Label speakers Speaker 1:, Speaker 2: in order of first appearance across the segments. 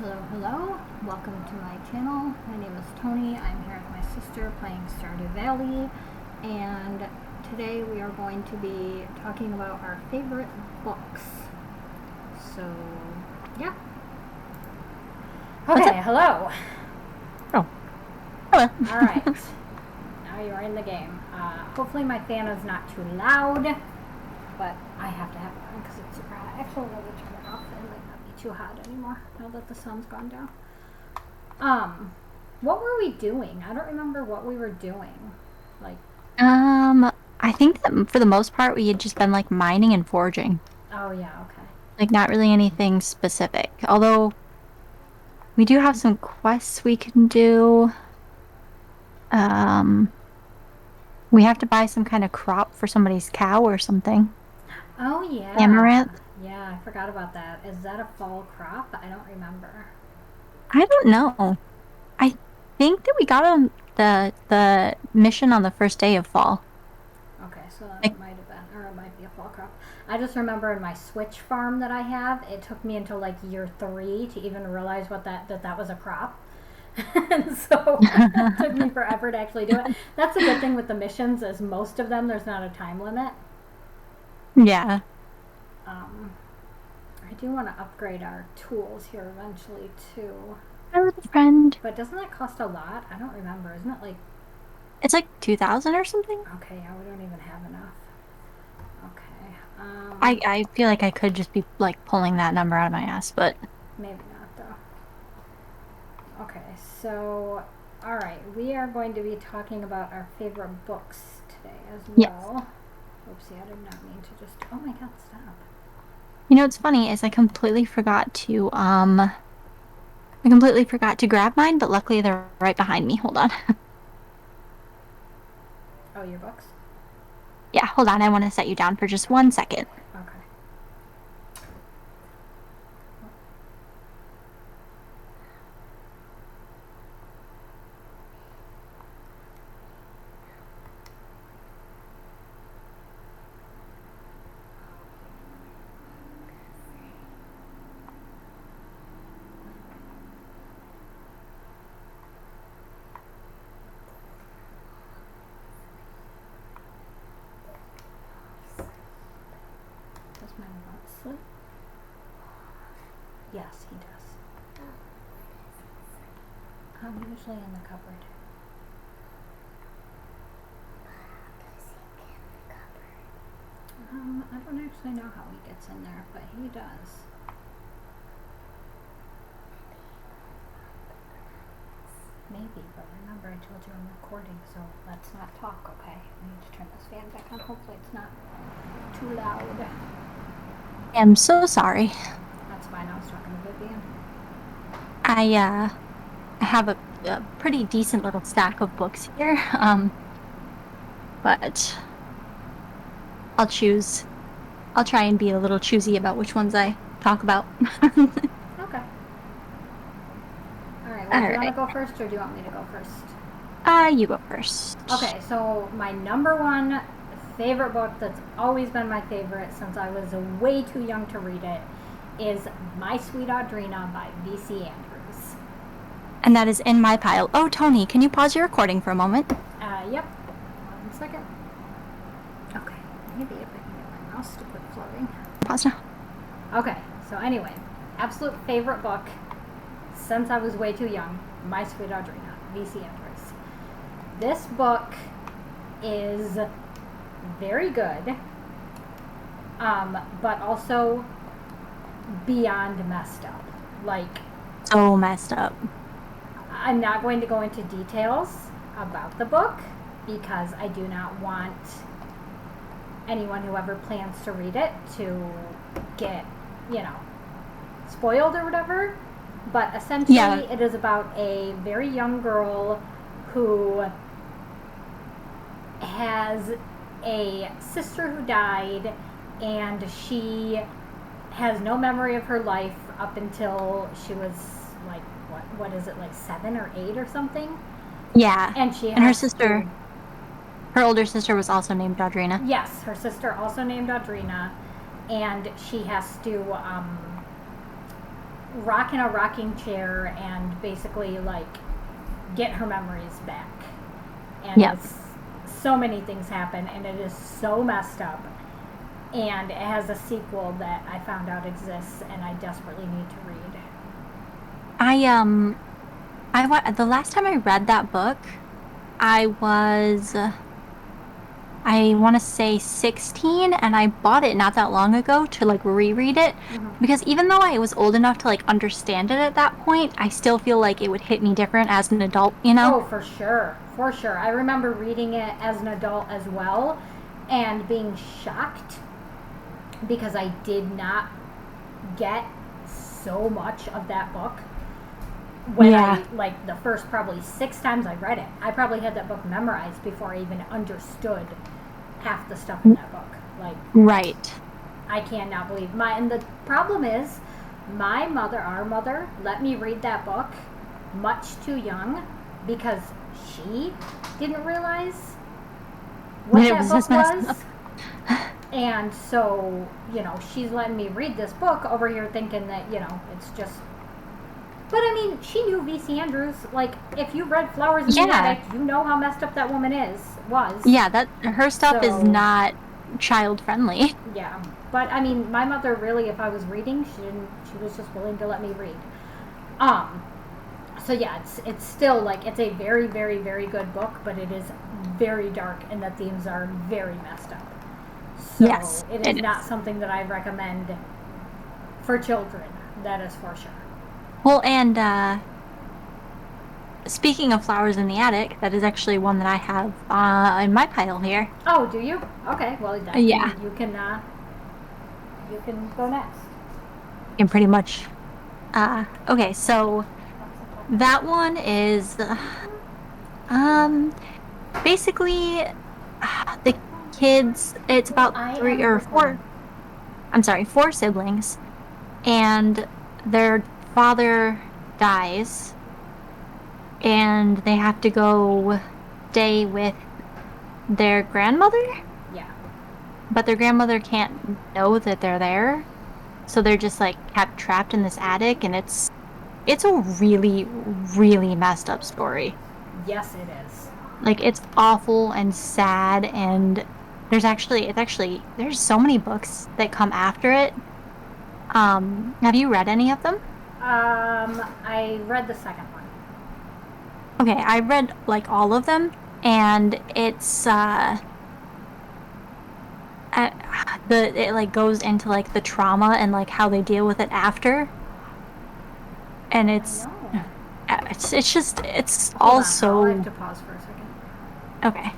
Speaker 1: Hello. Welcome to my channel. My name is Tony. I'm here with my sister playing Stardew Valley, and today we are going to be talking about our favorite books. So, yeah. Okay, hello.
Speaker 2: Oh. Hello.
Speaker 1: Alright. Now you're in the game. Hopefully my fan is not too loud, but I have to have it on because it's super hot. Actually, let me turn it off. It might not be too hot anymore now that the sun's gone down. What were we doing? I don't remember what we were doing.
Speaker 2: I think that for the most part we had just been like mining and foraging.
Speaker 1: Oh yeah, okay.
Speaker 2: Like not really anything specific. Although we do have some quests we can do. Um, we have to buy some kind of crop for somebody's cow or something.
Speaker 1: Oh yeah.
Speaker 2: Amaranth.
Speaker 1: Yeah, I forgot about that. Is that a fall crop? I don't remember.
Speaker 2: I don't know. I think that we got on the mission on the first day of fall.
Speaker 1: Okay, so then
Speaker 2: Like,
Speaker 1: it might have been, or it might be a fall crop. I just remember in my switch farm that I have, it took me until like year 3 to even realize that was a crop. And so it took me forever to actually do it. That's a good thing with the missions, is most of them there's not a time limit.
Speaker 2: yeah.
Speaker 1: I do want to upgrade our tools here eventually too.
Speaker 2: My little friend.
Speaker 1: But doesn't that cost a lot? I don't remember. Isn't it like...
Speaker 2: It's like 2,000 or something.
Speaker 1: Okay, yeah, we don't even have enough. Okay.
Speaker 2: I feel like I could just be like pulling that number out of my ass, but
Speaker 1: Maybe not though. Okay, so alright, we are going to be talking about our favorite books today as well.
Speaker 2: yes.
Speaker 1: Oopsie, I did not mean to just... Oh my god, stop.
Speaker 2: You know what's funny is I completely forgot to grab mine, but luckily they're right behind me. Hold on.
Speaker 1: Oh, your books?
Speaker 2: Yeah, hold on. I want to set you down for just 1 second.
Speaker 1: Okay. Does my butt slip? Yes, he does. Usually in the cupboard. I don't actually know how he gets in there, but he does. Maybe, but remember I told you I'm recording, so let's not talk, okay? I need to turn this fan back on. Hopefully it's not too loud.
Speaker 2: I'm so sorry.
Speaker 1: That's fine. I was talking to Vivian.
Speaker 2: I have a pretty decent little stack of books here. But I'll choose. I'll try and be a little choosy about which ones I talk about.
Speaker 1: Okay. Alright, well, do you want to go first or do you want me to go first?
Speaker 2: You go first.
Speaker 1: Okay, so my number one favorite book that's always been my favorite since I was way too young to read it is My Sweet Audrina by V.C. Andrews.
Speaker 2: And that is in my pile. Oh, Tony, can you pause your recording for a moment?
Speaker 1: Yep. 1 second. Okay, maybe if I can get my mouse to quit floating.
Speaker 2: Pause now.
Speaker 1: Okay, so anyway, absolute favorite book since I was way too young, My Sweet Audrina, V.C. Andrews. This book is very good, but also beyond messed up. Like,
Speaker 2: So messed up.
Speaker 1: I'm not going to go into details about the book because I do not want anyone who ever plans to read it to get, spoiled or whatever. But essentially, it is about a very young girl who has a sister who died, and she has no memory of her life up until she was like, what is it, like 7 or 8 or something?
Speaker 2: Yeah.
Speaker 1: And she has
Speaker 2: and her sister, her older sister was also named Audrina.
Speaker 1: Yes, her sister also named Audrina, and she has to rock in a rocking chair and basically like get her memories back. And
Speaker 2: Yep.
Speaker 1: so many things happen, and it is so messed up. And it has a sequel that I found out exists, and I desperately need to read.
Speaker 2: The last time I read that book, I was, I want to say 16, and I bought it not that long ago to like reread it because even though I was old enough to like understand it at that point, I still feel like it would hit me different as an adult, you know?
Speaker 1: Oh, for sure. For sure. I remember reading it as an adult as well and being shocked because I did not get so much of that book when
Speaker 2: Yeah.
Speaker 1: I, like, the first probably 6 times I read it. I probably had that book memorized before I even understood half the stuff in that book. Like,
Speaker 2: Right.
Speaker 1: I cannot believe and the problem is, our mother, let me read that book much too young because she didn't realize what
Speaker 2: It
Speaker 1: that
Speaker 2: was
Speaker 1: book
Speaker 2: just messed
Speaker 1: was.
Speaker 2: up.
Speaker 1: And so, she's letting me read this book over here thinking that, it's just. But I mean, she knew V.C. Andrews. Like, if you read Flowers in the
Speaker 2: Yeah.
Speaker 1: Attic, you know how messed up that woman was.
Speaker 2: Yeah, that her stuff is
Speaker 1: So,
Speaker 2: not child friendly.
Speaker 1: yeah. But I mean, my mother really, if I was reading, she was just willing to let me read. So yeah, it's still like it's a very, very, very good book, but it is very dark and the themes are very messed up. So
Speaker 2: Yes,
Speaker 1: it is not something that I recommend for children. That is for sure.
Speaker 2: Well, and speaking of Flowers in the Attic, that is actually one that I have in my pile here.
Speaker 1: Oh, do you? Okay. Well,
Speaker 2: Yeah.
Speaker 1: you can go next.
Speaker 2: And pretty much. Okay, so that one is um basically the kids. It's about
Speaker 1: I
Speaker 2: three
Speaker 1: am
Speaker 2: or
Speaker 1: recording.
Speaker 2: four. I'm sorry, four siblings, and their father dies, and they have to go stay with their grandmother,
Speaker 1: Yeah.
Speaker 2: but their grandmother can't know that they're there. So they're just like kept trapped in this attic, and it's a really, really messed up story.
Speaker 1: Yes, it is.
Speaker 2: Like it's awful and sad, and there's so many books that come after it. Have you read any of them?
Speaker 1: I read the second one.
Speaker 2: Okay, I read like all of them, and it's uh it like goes into like the trauma and like how they deal with it after. And
Speaker 1: I
Speaker 2: it's
Speaker 1: know.
Speaker 2: it's just it's
Speaker 1: Hold
Speaker 2: all
Speaker 1: on, I'll have
Speaker 2: so
Speaker 1: to pause for a second.
Speaker 2: okay.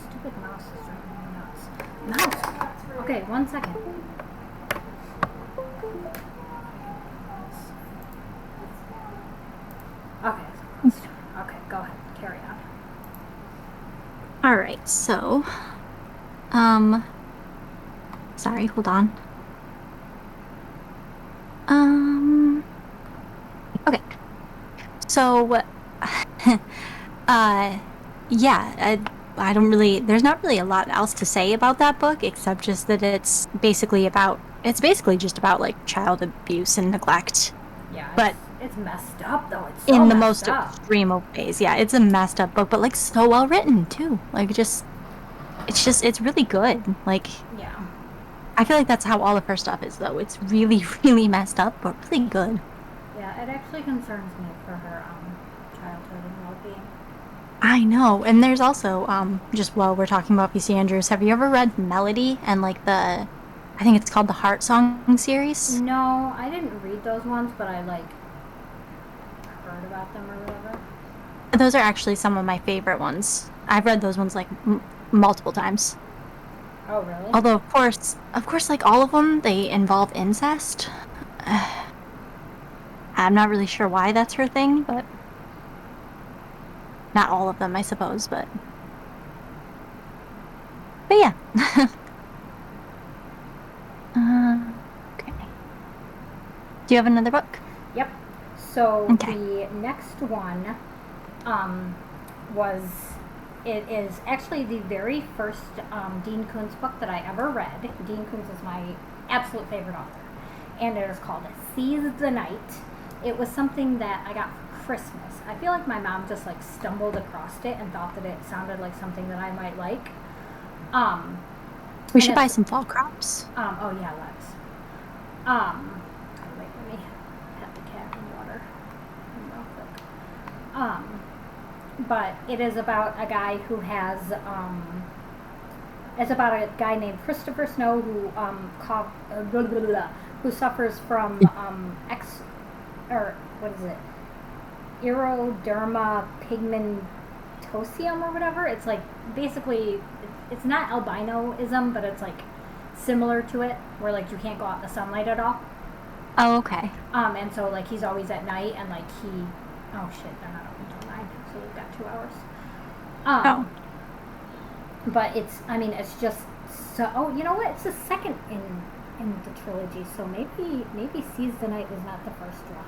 Speaker 1: Stupid mouse is driving me nuts. Mouse. Okay, 1 second. Okay. Okay, go ahead. Carry on.
Speaker 2: All right, so um sorry, hold on. Um okay. So uh yeah, I don't really there's not really a lot else to say about that book except just that it's basically just about like child abuse and neglect.
Speaker 1: Yeah,
Speaker 2: But
Speaker 1: it's messed up though. It's so
Speaker 2: in the
Speaker 1: messed
Speaker 2: most
Speaker 1: up.
Speaker 2: extreme of ways. Yeah, it's a messed up book, but like so well written too. Like it's really good. Like
Speaker 1: Yeah.
Speaker 2: I feel like that's how all of her stuff is though. It's really, really messed up, but really good.
Speaker 1: Yeah, it actually concerns me for her childhood and well-being.
Speaker 2: I know. And there's also just while we're talking about PC Andrews, have you ever read Melody and like I think it's called the Heart Song series?
Speaker 1: No, I didn't read those ones, but I like heard about them or whatever.
Speaker 2: Those are actually some of my favorite ones. I've read those ones like multiple times.
Speaker 1: Oh, really?
Speaker 2: Although of course, like all of them, they involve incest. I'm not really sure why that's her thing, but not all of them, I suppose. But yeah. Okay. Do you have another book?
Speaker 1: Yep. So
Speaker 2: Okay.
Speaker 1: the next one was it is actually the very first Dean Koontz book that I ever read. Dean Koontz is my absolute favorite author, and it is called Seize the Night. It was something that I got for Christmas. I feel like my mom just like stumbled across it and thought that it sounded like something that I might like.
Speaker 2: We should buy some fall crops.
Speaker 1: Oh yeah, let's. Wait, let me pet the cat in water real quick. But it is about a guy who has, it's about a guy named Christopher Snow who suffers from, Eroderma pigmentosum or whatever. It's like, basically, it's not albinoism, but it's like similar to it, where like you can't go out in the sunlight at all.
Speaker 2: Oh, okay.
Speaker 1: And so like he's always at night, and like oh shit, they're not open until 9, so we've got 2 hours. But it's just so. Oh, you know what? It's the second in the trilogy, so maybe Seize the Night was not the first one.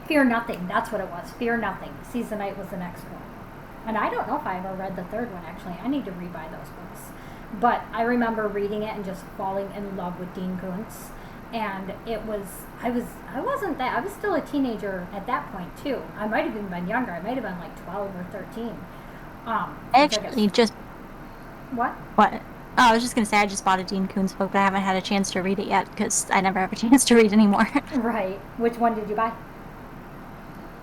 Speaker 1: Fear Nothing, that's what it was. Fear Nothing. Seize the Night was the next one. And I don't know if I ever read the third one, actually. I need to rebuy those books. But I remember reading it and just falling in love with Dean Koontz. And it was, I was still a teenager at that point, too. I might have even been younger. I might have been like 12 or 13.
Speaker 2: Actually, just...
Speaker 1: What?
Speaker 2: What? Oh, I was just going to say I just bought a Dean Koontz book, but I haven't had a chance to read it yet, because I never have a chance to read anymore.
Speaker 1: Right. Which one did you buy?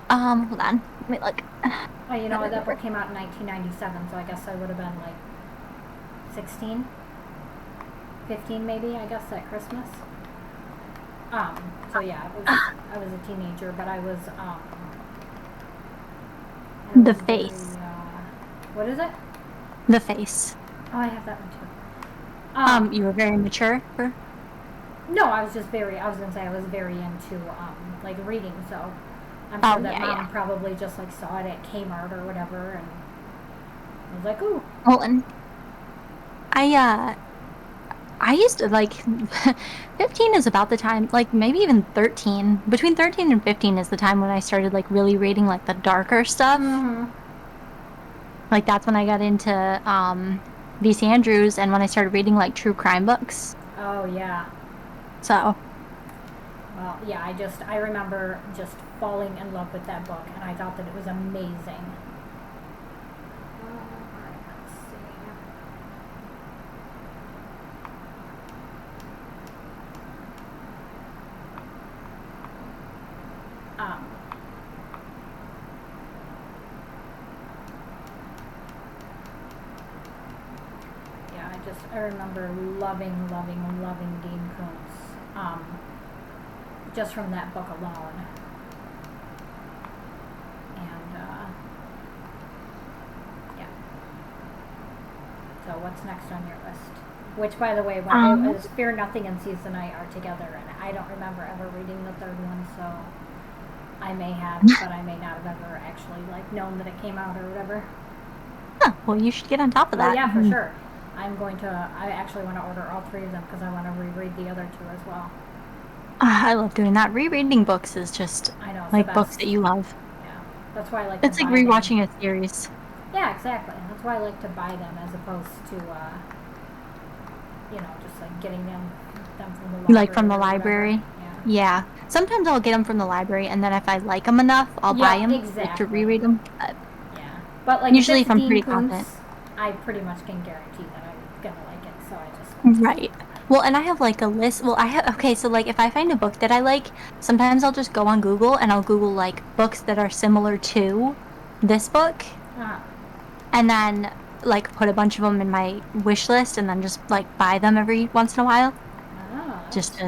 Speaker 2: Hold on. Let me look.
Speaker 1: Oh, you know what? That book came out in 1997, so I guess I would have been like 16? 15 maybe, I guess, at Christmas. So yeah, I was a teenager, but I was
Speaker 2: The Face.
Speaker 1: What is it?
Speaker 2: The Face.
Speaker 1: Oh, I have that one too.
Speaker 2: You were very mature for?
Speaker 1: No, I was gonna say I was very into, like reading, so I'm sure that Mom probably just like saw it at Kmart or whatever, and I was like, ooh.
Speaker 2: Well, and I used to, like, 15 is about the time, like, maybe even 13. Between 13 and 15 is the time when I started, like, really reading, like, the darker stuff.
Speaker 1: Mm-hmm.
Speaker 2: Like, that's when I got into, V.C. Andrews, and when I started reading, like, true crime books.
Speaker 1: Oh, yeah.
Speaker 2: So.
Speaker 1: Well, yeah, I remember just falling in love with that book, and I thought that it was amazing. I remember loving Dean Koontz, just from that book alone. And, yeah. So what's next on your list? Which, by the way, when it was Fear Nothing and Seize the Night are together, and I don't remember ever reading the third one, so I may have, but I may not have ever actually, like, known that it came out or whatever.
Speaker 2: Huh, well, you should get on top of that.
Speaker 1: Oh, yeah, for sure. I actually want to order all 3 of them because I want to reread the other 2 as well.
Speaker 2: I love doing that. Rereading books is just like books that you love.
Speaker 1: Yeah, that's why I like.
Speaker 2: It's like rewatching a series.
Speaker 1: Yeah, exactly. That's why I like to buy them as opposed to, just like getting them from the library.
Speaker 2: Like from the library. Yeah. Sometimes I'll get them from the library, and then if I like them enough, I'll buy them to reread them.
Speaker 1: But like
Speaker 2: usually if I'm pretty confident,
Speaker 1: I pretty much can guarantee that I'm gonna like it. So I just
Speaker 2: right. Well, and I have like a list. Well, so like if I find a book that I like, sometimes I'll just go on Google and I'll Google like books that are similar to this book, and then like put a bunch of them in my wish list, and then just like buy them every once in a while, just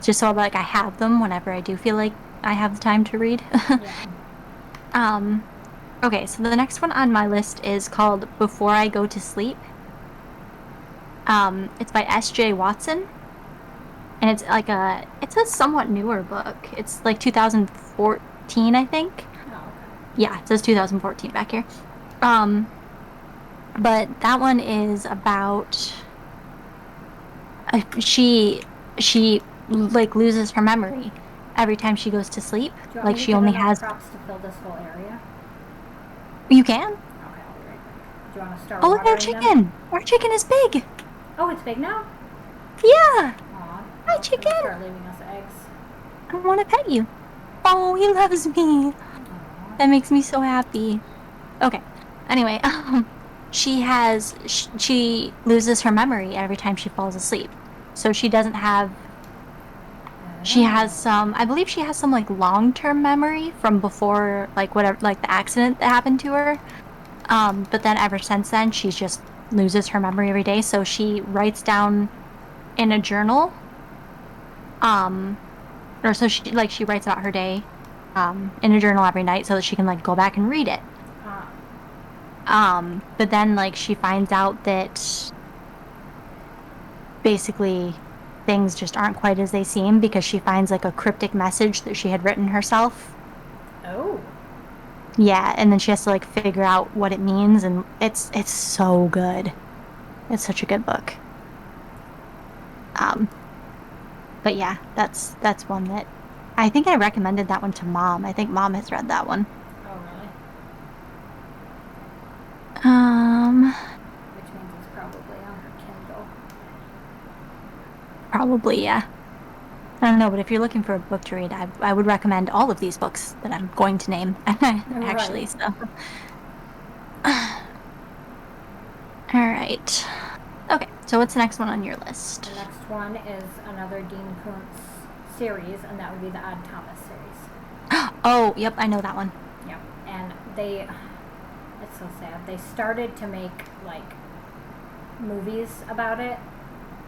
Speaker 2: so like I have them whenever I do feel like I have the time to read. Okay, so the next one on my list is called Before I Go to Sleep. It's by S.J. Watson, and it's like it's a somewhat newer book. It's like 2014, I think.
Speaker 1: Oh, okay.
Speaker 2: Yeah, it says 2014 back here. But that one is about she like loses her memory every time she goes to sleep. Like she only has
Speaker 1: crops to fill this whole area.
Speaker 2: You can.
Speaker 1: Okay, I'll be right back. Do you want to start?
Speaker 2: Oh, look at our chicken! Our chicken is big!
Speaker 1: Oh, it's big now?
Speaker 2: Yeah!
Speaker 1: Aw. Dog's
Speaker 2: chicken.
Speaker 1: gonna start leaving us eggs.
Speaker 2: I want to pet you. Oh, he loves me.
Speaker 1: Aww.
Speaker 2: That makes me so happy. Okay. Anyway, she loses her memory every time she falls asleep. So she doesn't have she has
Speaker 1: Oh.
Speaker 2: some I believe she has some like long-term memory from before like whatever like the accident that happened to her. But then ever since then she's just loses her memory every day. So she writes down in a journal. Um or so she writes about her day in a journal every night so that she can like go back and read it.
Speaker 1: Ah.
Speaker 2: But then like she finds out that basically things just aren't quite as they seem because she finds like a cryptic message that she had written herself.
Speaker 1: Oh.
Speaker 2: Yeah, and then she has to like figure out what it means and it's so good. It's such a good book. Um, but yeah, that's one that I think I recommended that one to Mom. I think Mom has read that one.
Speaker 1: Oh, really?
Speaker 2: Um,
Speaker 1: Which means it's probably on her Kindle.
Speaker 2: Probably, yeah. I don't know, but if you're looking for a book to read, I would recommend all of these books that I'm going to name, actually.
Speaker 1: Right.
Speaker 2: So, all right. Okay, so what's the next one on your list?
Speaker 1: The next one is another Dean Koontz series, and that would be the Odd Thomas series.
Speaker 2: Oh, yep, I know that one.
Speaker 1: Yep. And it's so sad. They started to make like movies about it,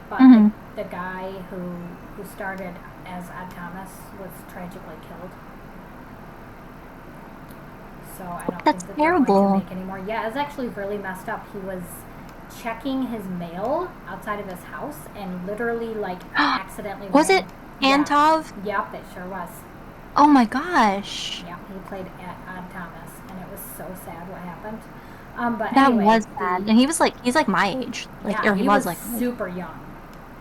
Speaker 1: but
Speaker 2: Hmm.
Speaker 1: the guy who started as Odd Thomas was tragically killed. So I don't
Speaker 2: That's
Speaker 1: think that they're going to
Speaker 2: terrible.
Speaker 1: make any more. Yeah, it's actually really messed up. He was checking his mail outside of his house and literally like accidentally
Speaker 2: Was it
Speaker 1: ran. Yeah.
Speaker 2: Antov?
Speaker 1: Yep, it sure was.
Speaker 2: Oh my gosh.
Speaker 1: Yeah, he played Odd Thomas, and it was so sad what happened. But
Speaker 2: That
Speaker 1: anyway,
Speaker 2: was sad. And he's like my age. Like,
Speaker 1: yeah,
Speaker 2: or he
Speaker 1: he
Speaker 2: was
Speaker 1: was
Speaker 2: like,
Speaker 1: super young.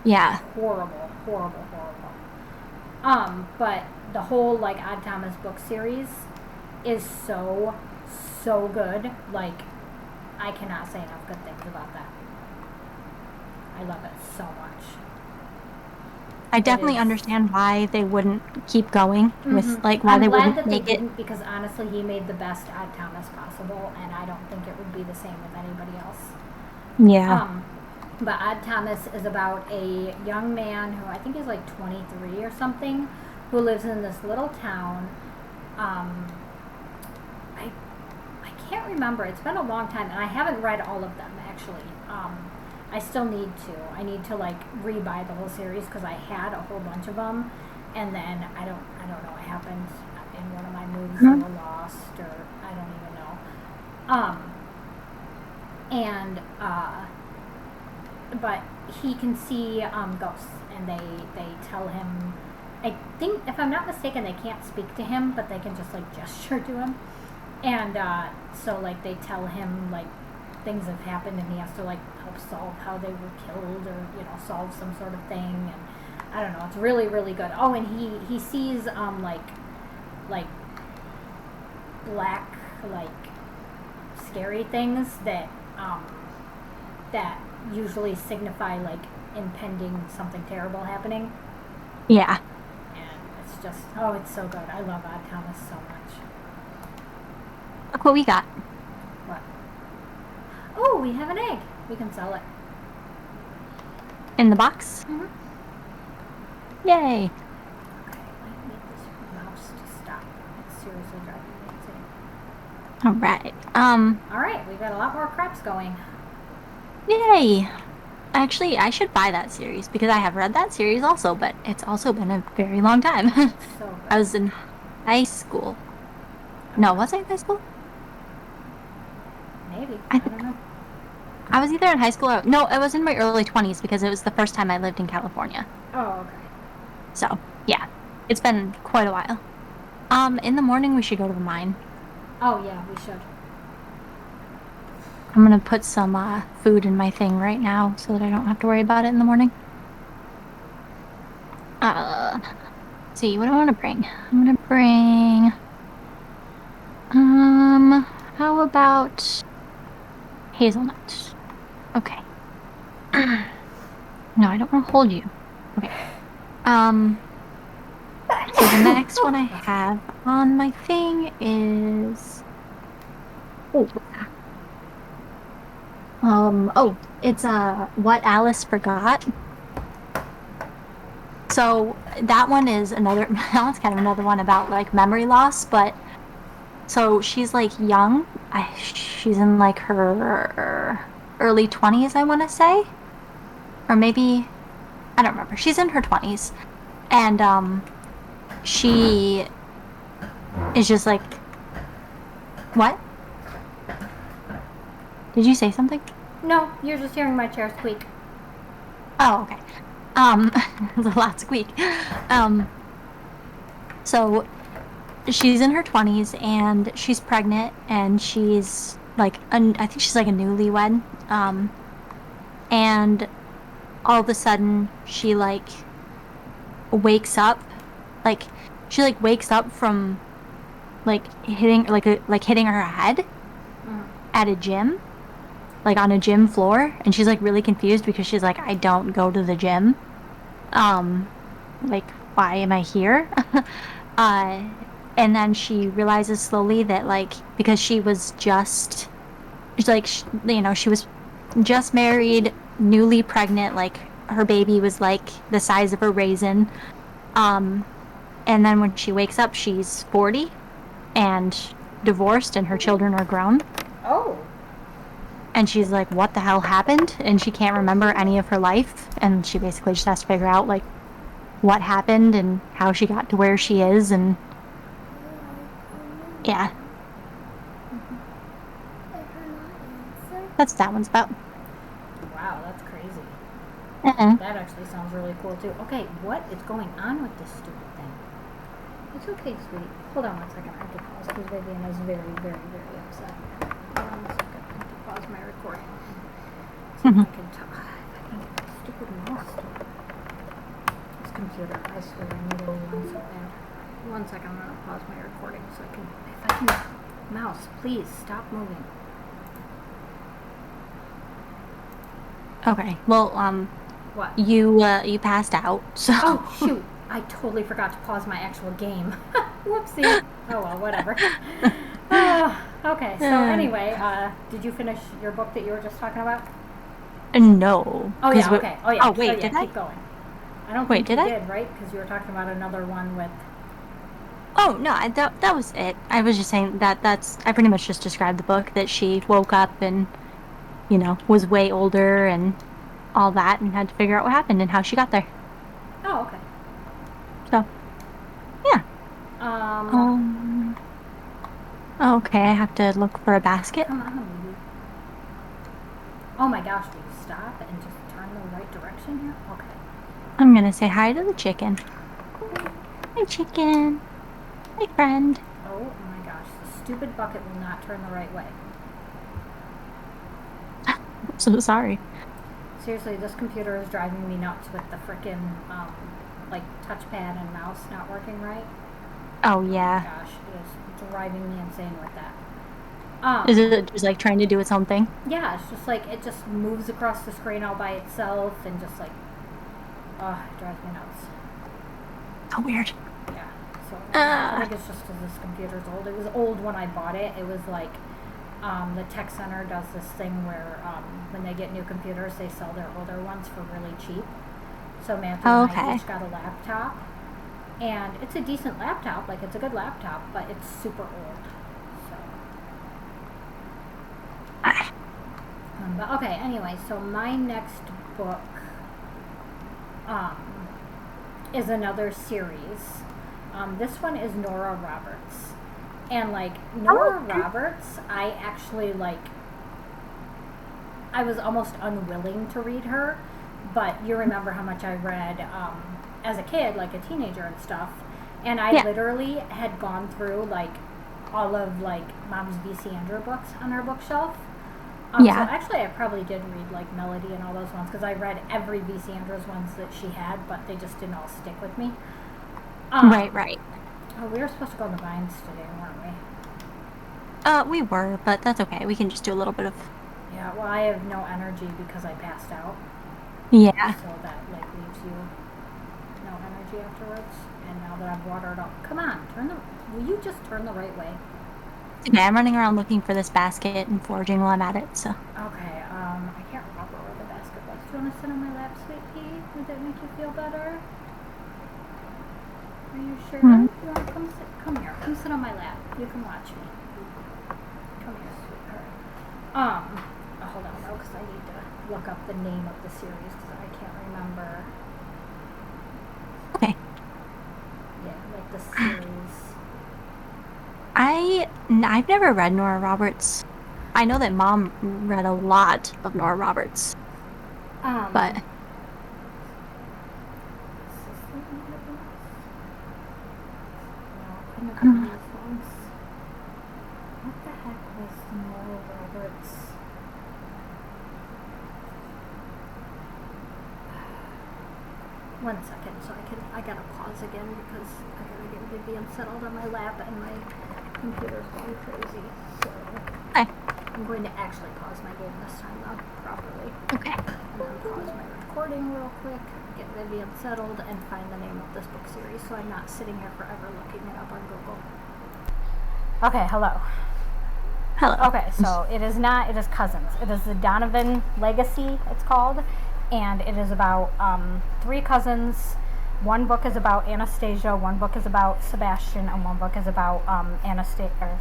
Speaker 2: yeah.
Speaker 1: Horrible, horrible, horrible. But the whole like Odd Thomas book series is so good. Like, I cannot say enough good things about that. I love it so much.
Speaker 2: I definitely
Speaker 1: is.
Speaker 2: understand why they wouldn't keep going with, like, why
Speaker 1: I'm
Speaker 2: they
Speaker 1: glad
Speaker 2: wouldn't
Speaker 1: that they
Speaker 2: make it.
Speaker 1: didn't because honestly, he made the best Odd Thomas possible, and I don't think it would be the same with anybody else.
Speaker 2: Yeah.
Speaker 1: But Odd Thomas is about a young man who I think is like 23 or something, who lives in this little town. I can't remember. It's been a long time, and I haven't read all of them actually. I still need to. I need to like rebuy the whole series because I had a whole bunch of them, and then I don't know what happened in one of my moves. They were lost, or I don't even know. And but he can see ghosts, and they tell him. I think, if I'm not mistaken, they can't speak to him, but they can just like gesture to him, and so like they tell him like things have happened, and he has to like help solve how they were killed, or solve some sort of thing, and I don't know. It's really really good. Oh, and he sees like black like scary things that usually signify like impending something terrible happening.
Speaker 2: Yeah.
Speaker 1: And it's just, it's so good. I love Odd Thomas so much.
Speaker 2: Look what we got.
Speaker 1: What? Oh, we have an egg. We can sell it.
Speaker 2: In the box?
Speaker 1: Mm-hmm.
Speaker 2: Yay.
Speaker 1: Okay, I need this mouse to stop. It's seriously driving me insane.
Speaker 2: All right.
Speaker 1: All right, we've got a lot more crops going.
Speaker 2: Yay. Actually, I should buy that series because I have read that series also, but it's also been a very long time.
Speaker 1: So good.
Speaker 2: I was in high school. No, was I in high school?
Speaker 1: Maybe.
Speaker 2: I
Speaker 1: don't know.
Speaker 2: I was either in high school or no, I was in my early 20s because it was the first time I lived in California.
Speaker 1: Oh, okay.
Speaker 2: So, yeah. It's been quite a while. In the morning we should go to the mine.
Speaker 1: Oh, yeah, we should.
Speaker 2: I'm gonna put some food in my thing right now so that I don't have to worry about it in the morning. Let's see, what do I want to bring? I'm gonna bring, how about hazelnut? Okay. No, I don't want to hold you. Okay. So the next one I have on my thing is oh, it's What Alice Forgot. So that one is another that one's kind of another one about like memory loss, but so she's like young. She's in like her early 20s, I want to say. Or maybe I don't remember. She's in her 20s. And she is just like what? Did you say something?
Speaker 1: No, you're just hearing my chair squeak.
Speaker 2: Oh, okay. There's a lot squeak. Um, so she's in her 20s and she's pregnant and she's like I think she's like a newlywed. And all of a sudden she like wakes up like she like wakes up from like hitting like hitting her head at a gym, like on a gym floor, and she's like really confused because she's like, I don't go to the gym. Um, like why am I here? uh and then she realizes slowly that like because she was just like she was just married, newly pregnant, like her baby was like the size of a raisin. Um and then when she wakes up she's 40 and divorced and her children are grown.
Speaker 1: Oh.
Speaker 2: And she's like, what the hell happened? And she can't remember any of her life. And she basically just has to figure out, like, what happened and how she got to where she is. And yeah, that's what that one's about.
Speaker 1: Wow, that's crazy.
Speaker 2: Uh-uh.
Speaker 1: That actually sounds really cool too. Okay, what is going on with this stupid thing? It's okay, sweetie. Hold on 1 second. I have to pause because Vivian is very, very, very upset. Hold on 1 second. I have to pause my recording. See if I can talk. If I can get this stupid mouse. This computer, I swear, I need a new one so bad. 1 second, I'm gonna pause my recording so I can. If I can, mouse, please stop moving.
Speaker 2: Okay. Well,
Speaker 1: What?
Speaker 2: you passed out, so.
Speaker 1: Oh shoot! I totally forgot to pause my actual game. Whoopsie. Oh well, whatever. Okay. So anyway, did you finish your book that you were just talking about?
Speaker 2: No.
Speaker 1: Oh yeah. Okay. Oh yeah.
Speaker 2: Oh wait,
Speaker 1: so, yeah,
Speaker 2: did I?
Speaker 1: Keep going. I don't
Speaker 2: Wait,
Speaker 1: think you
Speaker 2: did I?
Speaker 1: did, right? Because you were talking about another one with.
Speaker 2: Oh no, that was it. I was just saying I pretty much just described the book that she woke up and was way older and all that and had to figure out what happened and how she got there.
Speaker 1: Oh okay.
Speaker 2: So, yeah.
Speaker 1: Um.
Speaker 2: Okay, I have to look for a basket.
Speaker 1: Come on, baby. Oh my gosh! Will you stop and just turn the right direction here? Okay.
Speaker 2: I'm gonna say hi to the chicken. Hi, chicken. Hi, friend.
Speaker 1: Oh my gosh! The stupid bucket will not turn the right way.
Speaker 2: I'm so sorry.
Speaker 1: Seriously, this computer is driving me nuts with the frickin' like touchpad and mouse not working right.
Speaker 2: Oh
Speaker 1: Oh my
Speaker 2: yeah.
Speaker 1: gosh, it is driving me insane with that.
Speaker 2: Is it just like trying to do its own thing?
Speaker 1: Yeah, it's just like it just moves across the screen all by itself and just like, it drives me nuts.
Speaker 2: So weird.
Speaker 1: Yeah, so I think it's just because this computer's old. It was old when I bought it. It was like, the tech center does this thing where when they get new computers, they sell their older ones for really cheap. So Matthew and I each got a laptop, and it's a decent laptop. Like it's a good laptop, but it's super old. So. But okay. Anyway, so my next book is another series. This one is Nora Roberts. And like Nora Roberts, I actually like. I was almost unwilling to read her, but you remember how much I read as a kid, like a teenager and stuff. And I literally had gone through like all of like Mom's V.C. Andrew books on her bookshelf. So actually, I probably did read like Melody and all those ones because I read every V.C. Andrews ones that she had, but they just didn't all stick with me.
Speaker 2: Right.
Speaker 1: Oh, we were supposed to go on the vines today, weren't we?
Speaker 2: We were, but that's okay. We can just do a little bit of.
Speaker 1: Yeah, well, I have no energy because I passed out.
Speaker 2: Yeah.
Speaker 1: So that like leaves you no energy afterwards. And now that I've watered up, come on, will you just turn the right way?
Speaker 2: Okay, I'm running around looking for this basket and foraging while I'm at it, so.
Speaker 1: Okay, I can't remember where the basket was. Do you want to sit on my lap, sweet pea? Would that make you feel better? Are you sure?
Speaker 2: Hmm.
Speaker 1: You want to come sit? Come here. Come sit on my lap. You can watch me. Come here, sweetheart. Hold on, though, because I need to look up the name of the series because I can't remember.
Speaker 2: Okay.
Speaker 1: Yeah, like the series.
Speaker 2: I've never read Nora Roberts. I know that Mom read a lot of Nora Roberts, but
Speaker 1: Couldn't have been these ones. What the heck was Nora Roberts? One second, so I gotta pause again because I gotta get Vivian settled on my lap and my computer's going crazy. So I'm going to actually pause my game this time though, properly.
Speaker 2: Okay.
Speaker 1: And then pause my recording real quick, get Vivian settled, and find the name of this book series so I'm not sitting here forever looking it up on Google. Okay, hello.
Speaker 2: Hello.
Speaker 1: Okay, so it is Cousins. It is the Donovan Legacy, it's called, and it is about 3 cousins. One book is about Anastasia, one book is about Sebastian, and one book is about Anastasia.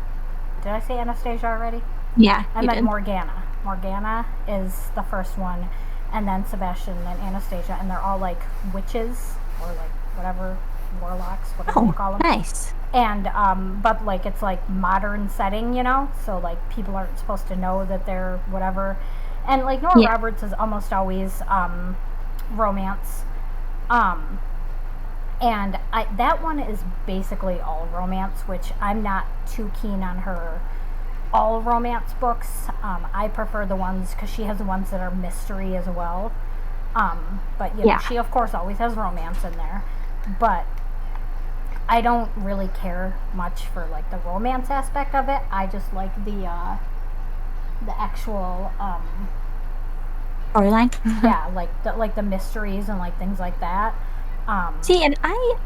Speaker 1: Did I say Anastasia already?
Speaker 2: Yeah,
Speaker 1: And then
Speaker 2: did.
Speaker 1: Morgana. Morgana is the first one, and then Sebastian and Anastasia, and they're all like witches, or like whatever, warlocks, whatever you call them.
Speaker 2: Nice.
Speaker 1: And but like it's like modern setting, you know, so like people aren't supposed to know that they're whatever. And like Nora Roberts is almost always romance, and that one is basically all romance, which I'm not too keen on her all romance books. I prefer the ones, because she has the ones that are mystery as well, but you know, she of course always has romance in there, but I don't really care much for like the romance aspect of it. I just like the actual
Speaker 2: storyline.
Speaker 1: Yeah, like the mysteries and like things like that.
Speaker 2: See, and I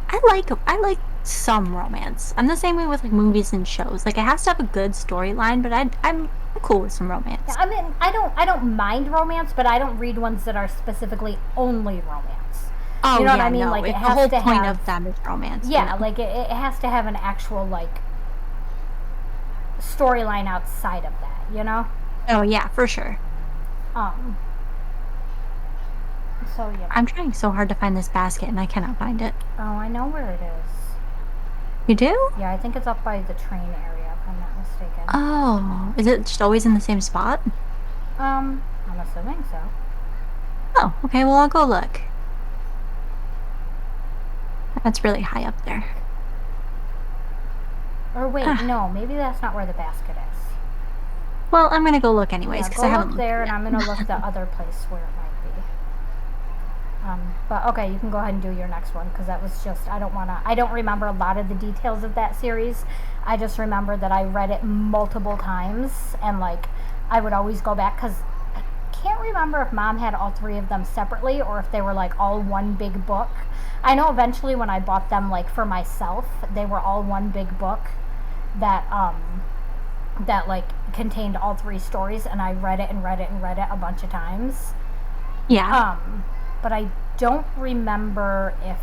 Speaker 2: like some romance. I'm the same way with like movies and shows. Like it has to have a good storyline, but I'm cool with some romance.
Speaker 1: Yeah, I mean, I don't mind romance, but I don't read ones that are specifically only romance.
Speaker 2: Oh,
Speaker 1: you know
Speaker 2: yeah,
Speaker 1: what I mean?
Speaker 2: no,
Speaker 1: Like it
Speaker 2: the
Speaker 1: has
Speaker 2: whole
Speaker 1: to
Speaker 2: point
Speaker 1: have,
Speaker 2: of them is romance.
Speaker 1: Yeah, like it has to have an actual like storyline outside of that, you know?
Speaker 2: Oh yeah, for sure.
Speaker 1: So yeah.
Speaker 2: I'm trying so hard to find this basket and I cannot find it.
Speaker 1: Oh, I know where it is.
Speaker 2: You do?
Speaker 1: Yeah, I think it's up by the train area, if I'm not mistaken.
Speaker 2: Oh, is it just always in the same spot?
Speaker 1: I'm assuming so.
Speaker 2: Oh, okay, well I'll go look. That's really high up there.
Speaker 1: Or wait, no, maybe that's not where the basket is.
Speaker 2: Well, I'm gonna go look anyways, because I haven't looked
Speaker 1: there,
Speaker 2: yet.
Speaker 1: and I'm gonna look the other place where it might be. But okay, you can go ahead and do your next one, because that was just, I don't remember a lot of the details of that series. I just remember that I read it multiple times, and like I would always go back, because I can't remember if Mom had all 3 of them separately or if they were like all one big book. I know eventually when I bought them like for myself, they were all one big book that that like contained all 3 stories, and I read it and read it and read it a bunch of times.
Speaker 2: Yeah.
Speaker 1: But I don't remember if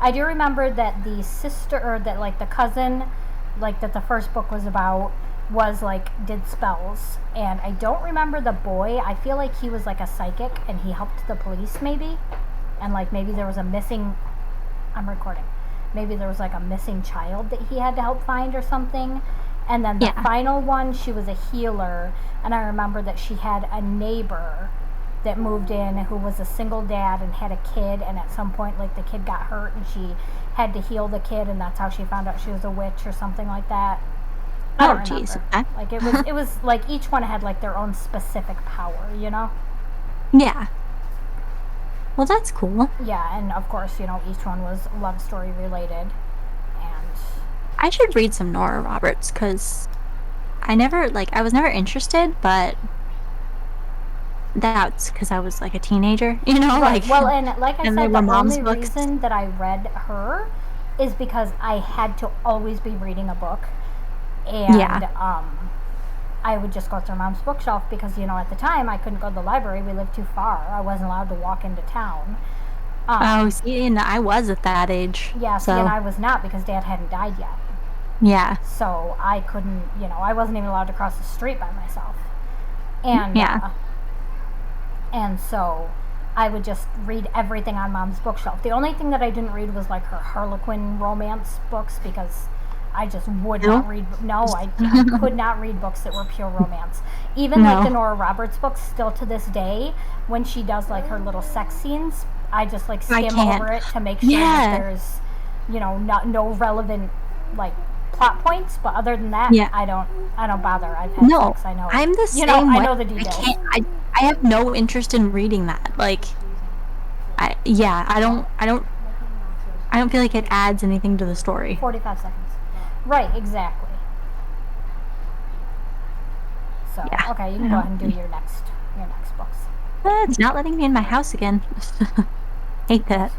Speaker 1: I do remember that the sister, or that like the cousin, like that the first book was about, was like did spells, and I don't remember the boy. I feel like he was like a psychic and he helped the police maybe, and like maybe there was a missing, I'm recording, maybe there was like a missing child that he had to help find or something. And then the final one, she was a healer, and I remember that she had a neighbor that moved in who was a single dad and had a kid, and at some point like the kid got hurt and she had to heal the kid, and that's how she found out she was a witch or something like that.
Speaker 2: Oh jeez.
Speaker 1: Like it was like each one had like their own specific power, you know?
Speaker 2: Yeah. Well, that's cool.
Speaker 1: Yeah, and of course, you know, each one was love story related. And
Speaker 2: I should read some Nora Roberts, because I was never interested, but that's because I was like a teenager, you know,
Speaker 1: Right.
Speaker 2: like
Speaker 1: Well, and like I
Speaker 2: and they
Speaker 1: said,
Speaker 2: were
Speaker 1: the
Speaker 2: mom's
Speaker 1: only
Speaker 2: books.
Speaker 1: reason that I read her is because I had to always be reading a book,
Speaker 2: Yeah.
Speaker 1: and I would just go through mom's bookshelf because at the time I couldn't go to the library. We lived too far. I wasn't allowed to walk into town.
Speaker 2: Oh, see, and I was at that age,
Speaker 1: Yeah, see, and
Speaker 2: so
Speaker 1: I was not because Dad hadn't died yet.
Speaker 2: yeah,
Speaker 1: So I couldn't, I wasn't even allowed to cross the street by myself. And
Speaker 2: yeah.
Speaker 1: and so I would just read everything on Mom's bookshelf. The only thing that I didn't read was like her Harlequin romance books because I just would
Speaker 2: You?
Speaker 1: not read. No, I could not read books that were pure romance. Even like the
Speaker 2: No.
Speaker 1: Nora Roberts books, still to this day, when she does like her little sex scenes, I just like
Speaker 2: I
Speaker 1: skim
Speaker 2: can't.
Speaker 1: over it to make sure that
Speaker 2: Yeah.
Speaker 1: there's, no relevant like plot points. But other than that,
Speaker 2: Yeah.
Speaker 1: I don't bother. I've had
Speaker 2: No.
Speaker 1: sex. I know.
Speaker 2: I'm the
Speaker 1: You know,
Speaker 2: same
Speaker 1: I
Speaker 2: way.
Speaker 1: know the
Speaker 2: I
Speaker 1: details.
Speaker 2: can't I have no interest in reading that. Like I don't feel like it adds anything to the story.
Speaker 1: 45 seconds. Right, exactly. So,
Speaker 2: Yeah.
Speaker 1: okay, you can go ahead and do your next books.
Speaker 2: It's not letting me in my house again. Hate that.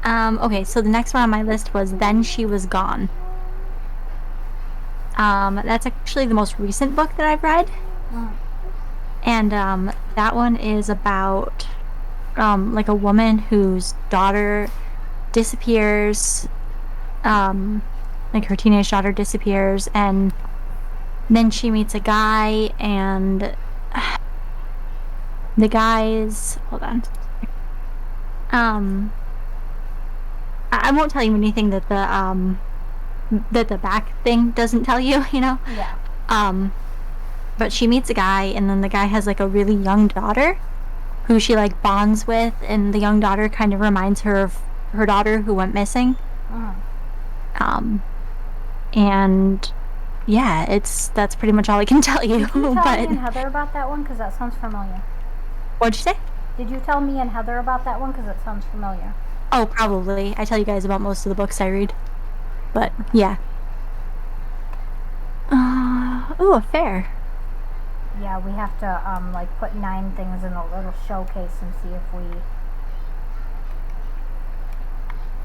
Speaker 2: Okay, so the next one on my list was Then She Was Gone. That's actually the most recent book that I've read. And that one is about like a woman whose daughter disappears, like her teenage daughter disappears, and then she meets a guy, and the guy's hold on. I won't tell you anything that the back thing doesn't tell you, you know?
Speaker 1: Yeah.
Speaker 2: But she meets a guy, and then the guy has like a really young daughter who she like bonds with, and the young daughter kind of reminds her of her daughter who went missing. And yeah, that's pretty much all I can tell you.
Speaker 1: Did you tell
Speaker 2: But
Speaker 1: me and Heather about that one? Because that sounds familiar.
Speaker 2: what'd you say?
Speaker 1: Did you tell me and Heather about that one? Because it sounds familiar.
Speaker 2: Oh, probably. I tell you guys about most of the books I read. But yeah. Oh, a fair.
Speaker 1: Yeah, we have to like put 9 things in a little showcase and see if we.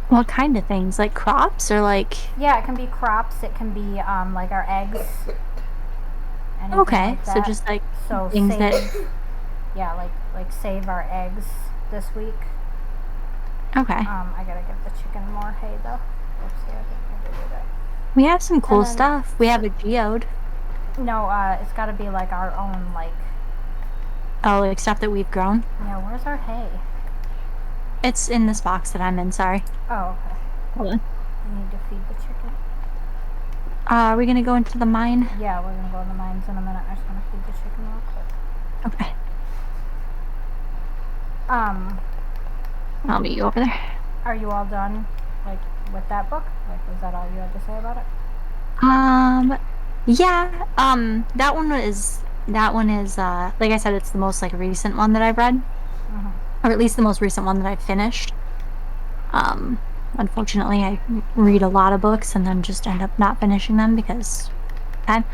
Speaker 2: What kind of things? Like crops or like?
Speaker 1: Yeah, it can be crops. It can be like our eggs.
Speaker 2: Okay,
Speaker 1: like
Speaker 2: so just like
Speaker 1: so
Speaker 2: things
Speaker 1: save,
Speaker 2: that.
Speaker 1: Yeah, like save our eggs this week.
Speaker 2: Okay.
Speaker 1: I gotta give the chicken more hay though. Oopsie, I didn't mean to do that.
Speaker 2: We have some cool
Speaker 1: then-
Speaker 2: stuff. We have a geode.
Speaker 1: No, it's gotta be like our own like.
Speaker 2: Oh, like stuff that we've grown.
Speaker 1: Yeah, where's our hay?
Speaker 2: It's in this box that I'm in. Sorry.
Speaker 1: Oh, okay.
Speaker 2: Hold on.
Speaker 1: We need to feed the chicken.
Speaker 2: Are we gonna go into the mine?
Speaker 1: Yeah, we're gonna go in the mines in a minute. I just wanna feed the chicken real quick.
Speaker 2: Okay. I'll meet you over there.
Speaker 1: Are you all done, like, with that book? Like, was that all you had to say about it?
Speaker 2: Yeah. That one is like I said, it's the most like recent one that I've read, or at least the most recent one that I've finished. Unfortunately, I read a lot of books and then just end up not finishing them because time.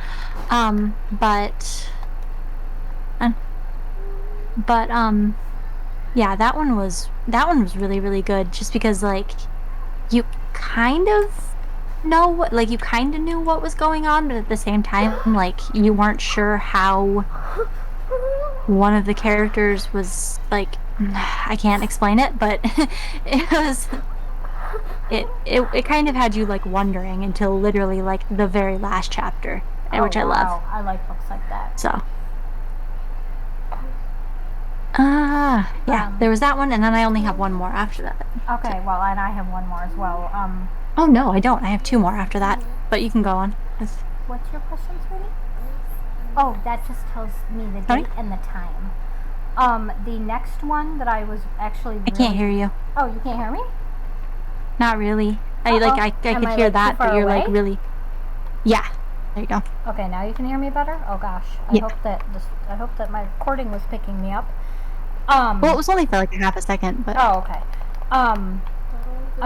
Speaker 2: Yeah, that one was really, really good just because like you kind of you kind of knew what was going on, but at the same time like you weren't sure how one of the characters was like I can't explain it, but it kind of had you like wondering until literally like the very last chapter, which I love.
Speaker 1: I like books like that.
Speaker 2: So yeah, there was that one, and then I only have one more after that.
Speaker 1: Okay, well, and I have one more as well.
Speaker 2: Oh no, I don't. I have 2 more after that, but you can go on.
Speaker 1: What's your question, sweetie? Oh, that just tells me the
Speaker 2: Sorry?
Speaker 1: date and the time. The next one that I was actually
Speaker 2: I can't hear you.
Speaker 1: Oh, you can't hear me?
Speaker 2: Not really. I could
Speaker 1: Am I,
Speaker 2: hear
Speaker 1: like,
Speaker 2: that,
Speaker 1: too
Speaker 2: but
Speaker 1: far
Speaker 2: you're like
Speaker 1: away?
Speaker 2: really. Yeah. There you go.
Speaker 1: Okay, now you can hear me better? Oh gosh. I
Speaker 2: Yeah.
Speaker 1: hope that my recording was picking me up.
Speaker 2: Well, it was only for like a half a second, but.
Speaker 1: Oh, okay.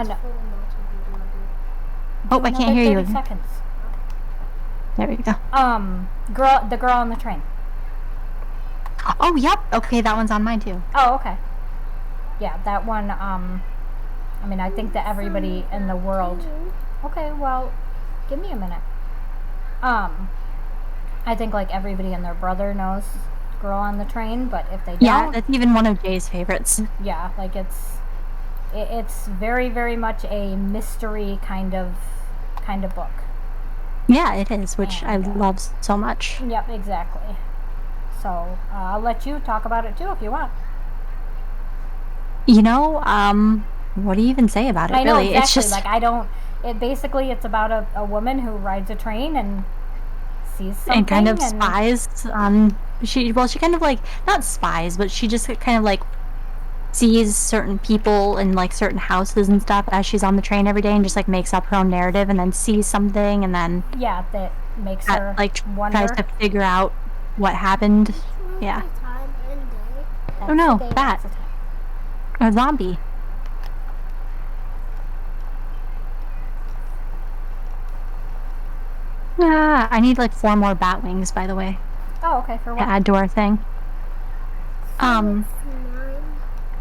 Speaker 1: No.
Speaker 2: Oh, I can't hear you
Speaker 1: 30
Speaker 2: again.
Speaker 1: seconds.
Speaker 2: There we go.
Speaker 1: The girl on the train.
Speaker 2: Oh, yep. Okay, that one's on mine too.
Speaker 1: Oh, okay. Yeah, that one. I mean, I think that everybody in the world. Okay, well, give me a minute. I think like everybody and their brother knows Girl on the Train, but if they don't,
Speaker 2: Yeah, that's even one of Jay's favorites.
Speaker 1: yeah, like it's very very much a mystery kind of book.
Speaker 2: Yeah, it is, which I
Speaker 1: And,
Speaker 2: love so much.
Speaker 1: Yep, exactly. So I'll let you talk about it too if you want.
Speaker 2: You know, what do you even say about it,
Speaker 1: I know
Speaker 2: really?
Speaker 1: exactly.
Speaker 2: It's just
Speaker 1: Like I don't. It basically it's about a woman who rides a train and sees something
Speaker 2: and kind of spies on she kind of like not spies, but she just kind of like sees certain people in like certain houses and stuff as she's on the train every day and just like makes up her own narrative and then sees something and then
Speaker 1: yeah, that makes her
Speaker 2: like
Speaker 1: wonder.
Speaker 2: tries to figure out what happened. Yeah.
Speaker 1: That's
Speaker 2: Oh no,
Speaker 1: the day,
Speaker 2: bat.
Speaker 1: that's the time.
Speaker 2: A zombie. Ah, I need like 4 more bat wings, by the way,
Speaker 1: Oh, okay. For
Speaker 2: to
Speaker 1: what?
Speaker 2: add to our thing.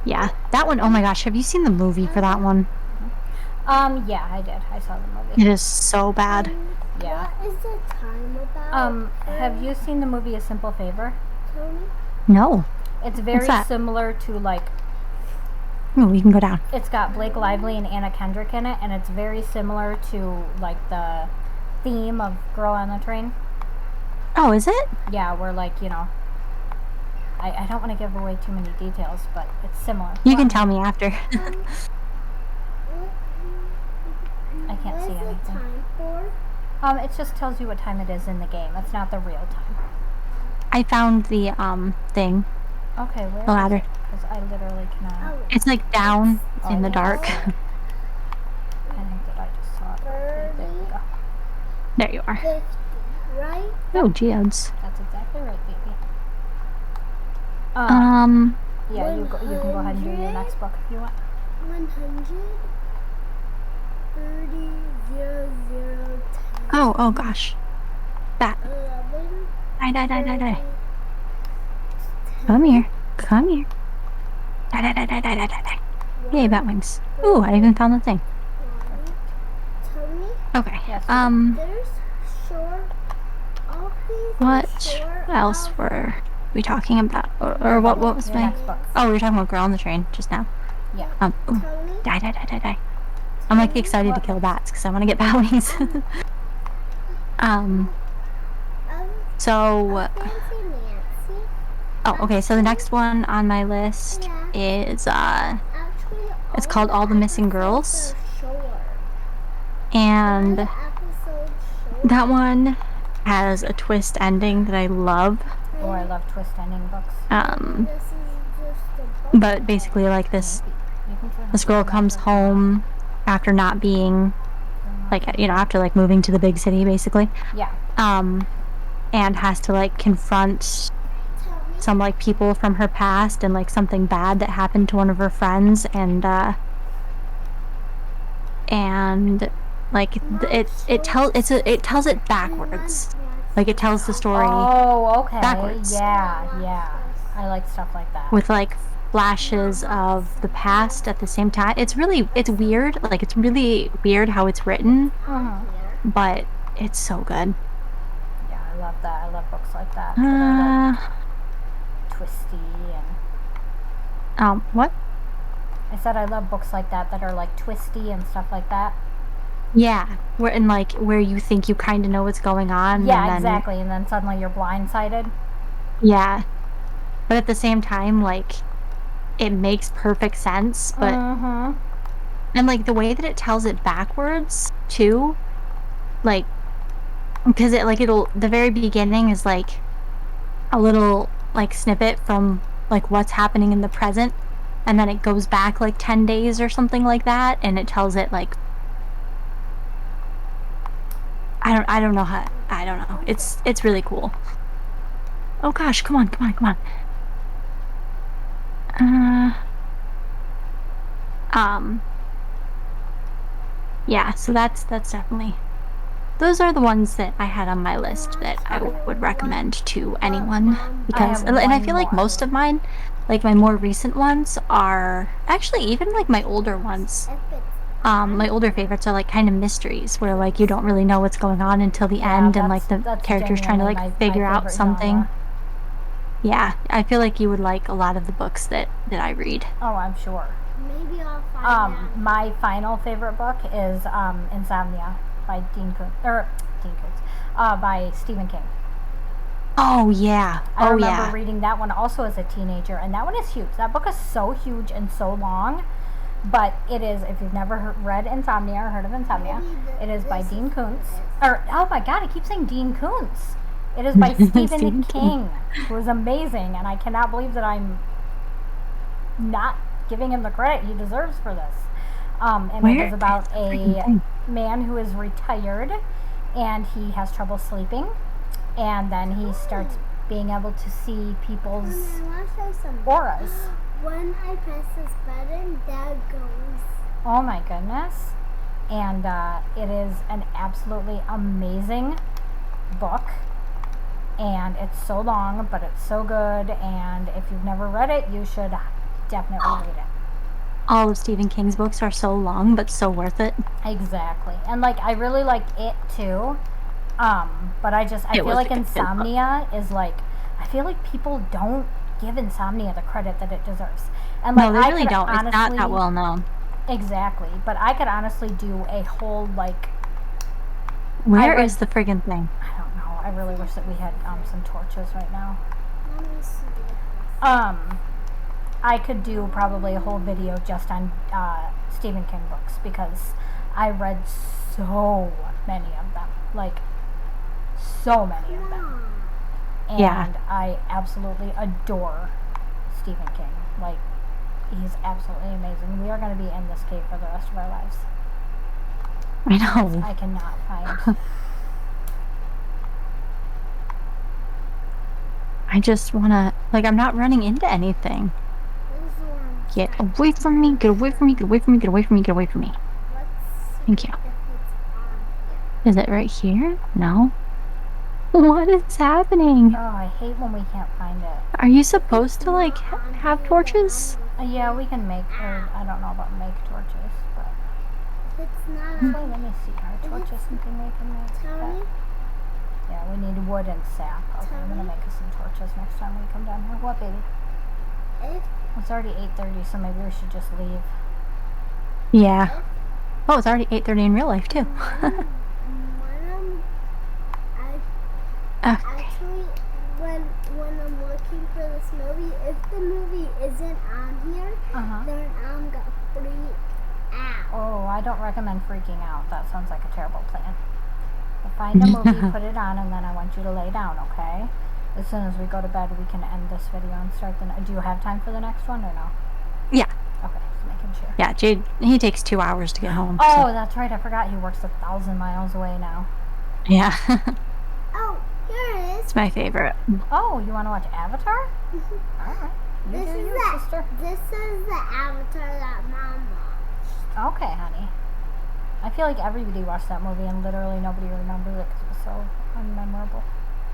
Speaker 2: Yeah, that one, oh my gosh, have you seen the movie for that one?
Speaker 1: Yeah, I did. I saw the movie.
Speaker 2: It is so bad.
Speaker 1: Yeah.
Speaker 3: What is the time about?
Speaker 1: Have you seen the movie A Simple Favor?
Speaker 3: Tony?
Speaker 2: No.
Speaker 1: It's very
Speaker 2: that?
Speaker 1: similar to like
Speaker 2: Oh, we can go down.
Speaker 1: it's got Blake Lively and Anna Kendrick in it, and it's very similar to like the theme of Girl on the Train.
Speaker 2: Oh, is it?
Speaker 1: Yeah, where like I don't want to give away too many details, but it's similar.
Speaker 2: You can tell me after.
Speaker 1: I can't see
Speaker 3: What is the
Speaker 1: anything.
Speaker 3: time for?
Speaker 1: It just tells you what time it is in the game. It's not the real time.
Speaker 2: I found the thing.
Speaker 1: Okay, where
Speaker 2: The ladder.
Speaker 1: Because I literally cannot.
Speaker 3: Oh,
Speaker 2: It's like down in the dark.
Speaker 1: I think that I just saw it. There we go.
Speaker 2: There you are.
Speaker 3: 50, right?
Speaker 2: Oh, geodes.
Speaker 1: That's exactly right, baby. Yeah, you can go ahead and do your next book if you want.
Speaker 3: 130, 10,
Speaker 2: Oh gosh. Bat.
Speaker 3: 11,
Speaker 2: Die. Come here. Die. Yay, bat wings. Ooh, I even found the thing.
Speaker 3: Tony,
Speaker 2: Okay.
Speaker 1: Yes.
Speaker 3: there's sure. All these
Speaker 2: What
Speaker 3: sure
Speaker 2: else
Speaker 3: of-
Speaker 2: were we talking about? Or what was
Speaker 1: Your
Speaker 2: my...
Speaker 1: next book.
Speaker 2: Oh, we were talking about Girl on the Train just now.
Speaker 1: Yeah.
Speaker 2: Ooh.
Speaker 3: Tony,
Speaker 2: Die. I'm like excited to kill bats because I want to get bat wings. So...
Speaker 3: Fancy Nancy.
Speaker 2: Oh, okay, so the next one on my list is,
Speaker 3: Actually,
Speaker 2: it's called All the Missing Girls.
Speaker 3: And
Speaker 2: And that one has a twist ending that I love.
Speaker 1: Oh, I love twist ending books.
Speaker 2: But basically, like, this girl comes home after not being, like, after, like, moving to the big city, basically.
Speaker 1: Yeah.
Speaker 2: And has to, like, confront some, like, people from her past and, like, something bad that happened to one of her friends, and like, it tells it backwards. Like, it tells the story
Speaker 1: Oh, okay.
Speaker 2: backwards.
Speaker 1: Yeah. I like stuff like that.
Speaker 2: with, like, flashes of the past at the same time. It's weird. Like, it's really weird how it's written, but it's so good.
Speaker 1: Yeah, I love that. I love books like that. that are, like, twisty and
Speaker 2: What?
Speaker 1: I said I love books like that are like twisty and stuff like that.
Speaker 2: Yeah, where you think you kind of know what's going on.
Speaker 1: Yeah,
Speaker 2: and then,
Speaker 1: exactly. And then suddenly you're blindsided.
Speaker 2: Yeah, but at the same time, like, it makes perfect sense. But and like the way that it tells it backwards too, like, because the very beginning is like a little like snippet from like what's happening in the present, and then it goes back like 10 days or something like that, and it tells it like I don't know how, I don't know. It's really cool. Oh gosh, come on. Yeah, so that's definitely those are the ones that I had on my list that I would recommend to anyone. Because,
Speaker 1: have
Speaker 2: and I
Speaker 1: one
Speaker 2: feel like
Speaker 1: more.
Speaker 2: most of mine, like my more recent ones, are actually even like my older ones.
Speaker 3: If it's
Speaker 2: My older favorites are like kind of mysteries where like you don't really know what's going on until the
Speaker 1: Yeah,
Speaker 2: end, and like the
Speaker 1: that's
Speaker 2: character's trying to
Speaker 1: genuinely
Speaker 2: like
Speaker 1: my
Speaker 2: figure out
Speaker 1: favorite
Speaker 2: something.
Speaker 1: genre.
Speaker 2: Yeah, I feel like you would like a lot of the books that I read.
Speaker 1: Oh, I'm sure.
Speaker 3: maybe I'll find out.
Speaker 1: My final favorite book is Insomnia by Dean Koontz, by Stephen King.
Speaker 2: Oh yeah.
Speaker 1: I
Speaker 2: Oh
Speaker 1: remember
Speaker 2: yeah.
Speaker 1: reading that one also as a teenager, and that one is huge. That book is so huge and so long, but it is, if you've never read Insomnia or heard of Insomnia, it is by Dean Koontz. Oh my god, I keep saying Dean Koontz. It is by Stephen
Speaker 2: Stephen
Speaker 1: King, who is amazing, and I cannot believe that I'm not giving him the credit he deserves for this. And it is about a man who is retired, and he has trouble sleeping, and then he starts being able to see people's
Speaker 3: I want to say something.
Speaker 1: auras.
Speaker 3: When I press this button, that goes.
Speaker 1: Oh my goodness. And it is an absolutely amazing book. And it's so long, but it's so good. And if you've never read it, you should definitely read it.
Speaker 2: All of Stephen King's books are so long, but so worth it.
Speaker 1: Exactly. And like, I really like it too. But I feel like Insomnia is like, I feel like people don't give Insomnia the credit that it deserves. And like,
Speaker 2: No, they really don't. It's not that well known.
Speaker 1: Exactly. But I could honestly do a whole like.
Speaker 2: Where is the friggin' thing?
Speaker 1: I don't know. I really wish that we had some torches right now.
Speaker 3: Let me see.
Speaker 1: I could do probably a whole video just on Stephen King books, because I read so many of them. Like, so many of them. And
Speaker 2: Yeah.
Speaker 1: I absolutely adore Stephen King. Like, he's absolutely amazing. We are going to be in this cave for the rest of our lives.
Speaker 2: I know.
Speaker 1: I cannot find.
Speaker 2: I just wanna, like, I'm not running into anything. Get away from me, get away from me, get away from me, get away from me, get away from me. Thank you. Is it right here? No. What is happening?
Speaker 1: Oh, I hate when we can't find it.
Speaker 2: Are you supposed to, like, have torches?
Speaker 1: Yeah, we can make, or I don't know about make torches, but.
Speaker 3: It's not.
Speaker 1: Actually, let me see. Are torches something we can make?
Speaker 3: Tony?
Speaker 1: Yeah, we need wood and sap. Okay, I'm gonna make us some torches next time we come down here. What, baby? It's already 8:30, so maybe we should just leave.
Speaker 2: Yeah. Oh, it's already 8:30 in real life, too.
Speaker 3: Actually, when I'm looking for this movie, if the movie isn't on here, then I'm gonna freak out.
Speaker 1: Oh, I don't recommend freaking out. That sounds like a terrible plan. But find a movie, put it on, and then I want you to lay down, okay? As soon as we go to bed, we can end this video and start the. Do you have time for the next one or no?
Speaker 2: Yeah.
Speaker 1: Okay, just making sure.
Speaker 2: Yeah, Jade, he takes 2 hours to get home.
Speaker 1: Oh, that's right. I forgot he works 1,000 miles away now.
Speaker 2: Yeah.
Speaker 3: Oh, here it is.
Speaker 2: It's my favorite.
Speaker 1: Oh, you want to watch Avatar? All right. You do you, sister.
Speaker 3: This is the Avatar that Mom watched.
Speaker 1: Okay, honey. I feel like everybody watched that movie and literally nobody remembers it because it was so unmemorable.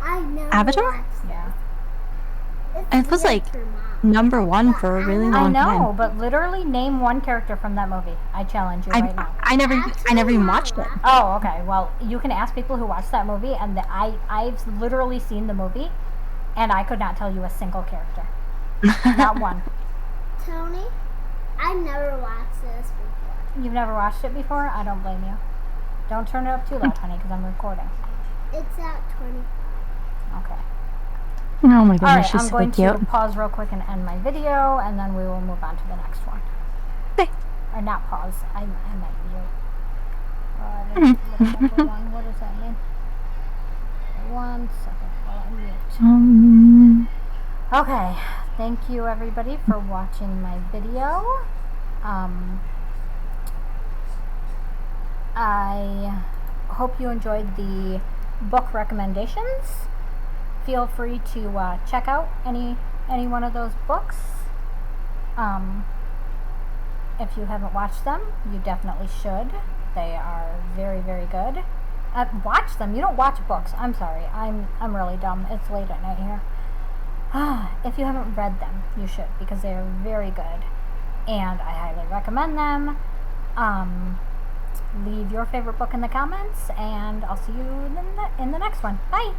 Speaker 3: I never
Speaker 2: Avatar?
Speaker 3: watched
Speaker 1: Yeah.
Speaker 2: It was like #1 for a really long time.
Speaker 1: I know, but literally name one character from that movie. I challenge you right now.
Speaker 2: I never even watched it.
Speaker 1: Oh, okay. Well, you can ask people who watched that movie, and I've literally seen the movie, and I could not tell you a single character. Not one.
Speaker 3: Tony, I never watched this before.
Speaker 1: You've never watched it before? I don't blame you. Don't turn it up too loud, honey, because I'm recording.
Speaker 3: It's at 25.
Speaker 1: Okay.
Speaker 2: Oh my goodness,
Speaker 1: Alright,
Speaker 2: she's
Speaker 1: I'm
Speaker 2: so
Speaker 1: going
Speaker 2: cute.
Speaker 1: to pause real quick and end my video, and then we will move on to the next one.
Speaker 2: Okay.
Speaker 1: Or not pause, I might mute. I didn't look at number one. What does that mean? 1 second while I mute. Okay, thank you everybody for watching my video. I hope you enjoyed the book recommendations. Feel free to check out any one of those books. If you haven't watched them, you definitely should. They are very, very good. Watch them. You don't watch books. I'm sorry. I'm really dumb. It's late at night here. If you haven't read them, you should, because they are very good, and I highly recommend them. Leave your favorite book in the comments, and I'll see you in the next one. Bye!